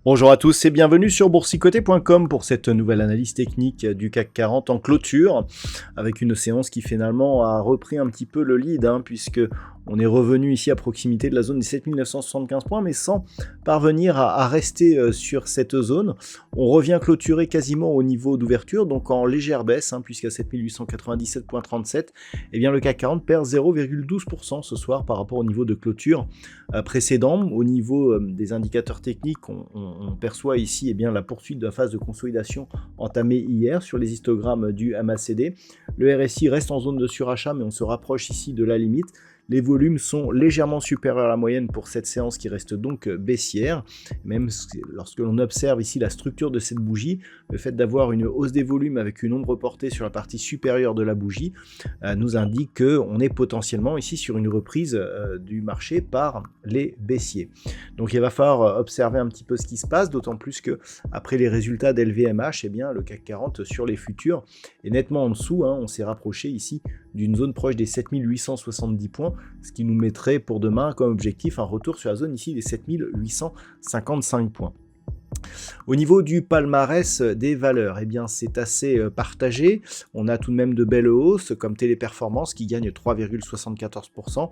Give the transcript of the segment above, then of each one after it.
Bonjour à tous et bienvenue sur boursicoté.com pour cette nouvelle analyse technique du CAC 40 en clôture, avec une séance qui finalement a repris un petit peu le lead, puisque on est revenu ici à proximité de la zone des 7975 points, mais sans parvenir à rester sur cette zone. On revient clôturer quasiment au niveau d'ouverture, donc en légère baisse, puisqu'à 7897,37, eh bien le CAC 40 perd 0,12% ce soir par rapport au niveau de clôture précédent. Au niveau des indicateurs techniques, on perçoit ici la poursuite de la phase de consolidation entamée hier sur les histogrammes du MACD. Le RSI reste en zone de surachat, mais on se rapproche ici de la limite. Les volumes sont légèrement supérieurs à la moyenne pour cette séance qui reste donc baissière. Même lorsque l'on observe ici la structure de cette bougie, le fait d'avoir une hausse des volumes avec une ombre portée sur la partie supérieure de la bougie nous indique qu'on est potentiellement ici sur une reprise du marché par les baissiers. Donc il va falloir observer un petit peu ce qui se passe, d'autant plus que après les résultats d'LVMH, le CAC 40 sur les futurs est nettement en dessous. On s'est rapproché ici d'une zone proche des 7870 points, ce qui nous mettrait pour demain comme objectif un retour sur la zone ici des 7855 points. Au niveau du palmarès des valeurs, c'est assez partagé. On a tout de même de belles hausses comme Téléperformance qui gagne 3,74%,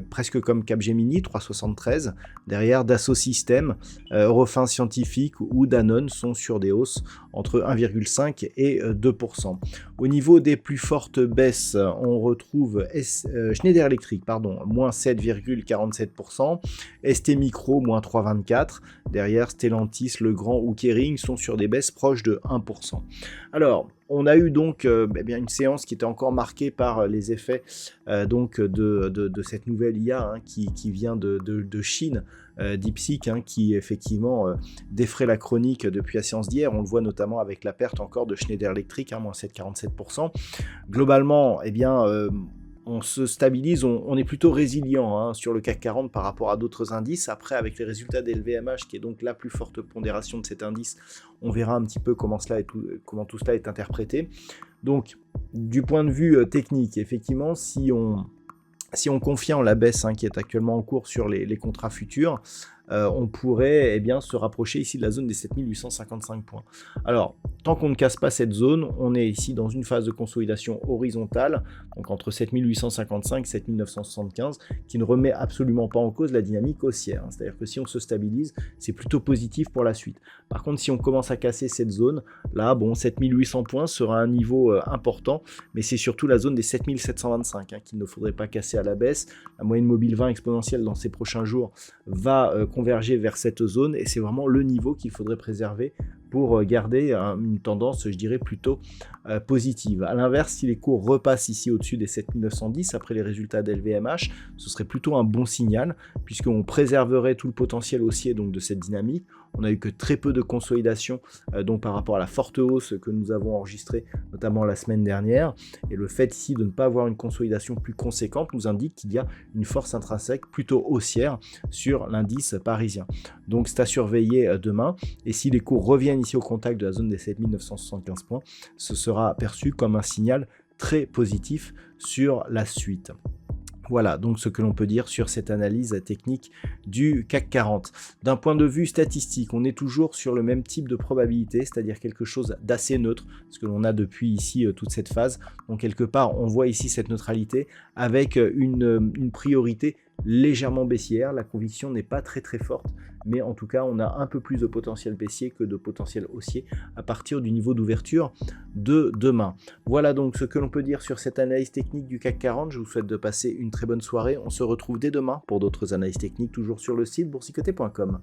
presque comme Capgemini 3,73%. Derrière Dassault Systèmes, Eurofins Scientifique ou Danone sont sur des hausses entre 1,5 et 2%. Au niveau des plus fortes baisses, on retrouve Schneider Electric, moins 7,47%, ST Micro, moins 3,24%. Derrière Stellantis, Legrand ou Kering sont sur des baisses proches de 1%. Alors, on a eu donc une séance qui était encore marquée par les effets de cette nouvelle IA qui vient de Chine, DeepSeek, qui effectivement défraie la chronique depuis la séance d'hier. On le voit notamment avec la perte encore de Schneider Electric, moins 7,47%. Globalement, on se stabilise, on est plutôt résilient sur le CAC 40 par rapport à d'autres indices. Après, avec les résultats d'LVMH, qui est donc la plus forte pondération de cet indice, on verra un petit peu comment tout cela est interprété. Donc, du point de vue technique, effectivement, si on confie en la baisse qui est actuellement en cours sur les contrats futurs, on pourrait se rapprocher ici de la zone des 7855 points. Alors, tant qu'on ne casse pas cette zone, on est ici dans une phase de consolidation horizontale, donc entre 7855 et 7975, qui ne remet absolument pas en cause la dynamique haussière. C'est-à-dire que si on se stabilise, c'est plutôt positif pour la suite. Par contre, si on commence à casser cette zone, là, 7800 points sera un niveau important, mais c'est surtout la zone des 7725 qu'il ne faudrait pas casser à la baisse. La moyenne mobile 20 exponentielle dans ces prochains jours va converger vers cette zone et c'est vraiment le niveau qu'il faudrait préserver pour garder une tendance, je dirais, plutôt positive. A l'inverse, si les cours repassent ici au-dessus des 7910 après les résultats d'LVMH, ce serait plutôt un bon signal puisqu'on préserverait tout le potentiel haussier donc, de cette dynamique. On n'a eu que très peu de consolidation donc par rapport à la forte hausse que nous avons enregistrée notamment la semaine dernière. Et le fait ici de ne pas avoir une consolidation plus conséquente nous indique qu'il y a une force intrinsèque plutôt haussière sur l'indice parisien. Donc c'est à surveiller demain. Et si les cours reviennent ici au contact de la zone des 7975 points, ce sera perçu comme un signal très positif sur la suite. Voilà donc ce que l'on peut dire sur cette analyse technique du CAC 40. D'un point de vue statistique, on est toujours sur le même type de probabilité, c'est-à-dire quelque chose d'assez neutre, ce que l'on a depuis ici toute cette phase. Donc quelque part, on voit ici cette neutralité avec une priorité légèrement baissière. La conviction n'est pas très forte, mais en tout cas, on a un peu plus de potentiel baissier que de potentiel haussier à partir du niveau d'ouverture de demain. Voilà donc ce que l'on peut dire sur cette analyse technique du CAC 40. Je vous souhaite de passer une très bonne soirée. On se retrouve dès demain pour d'autres analyses techniques, toujours sur le site boursicoté.com.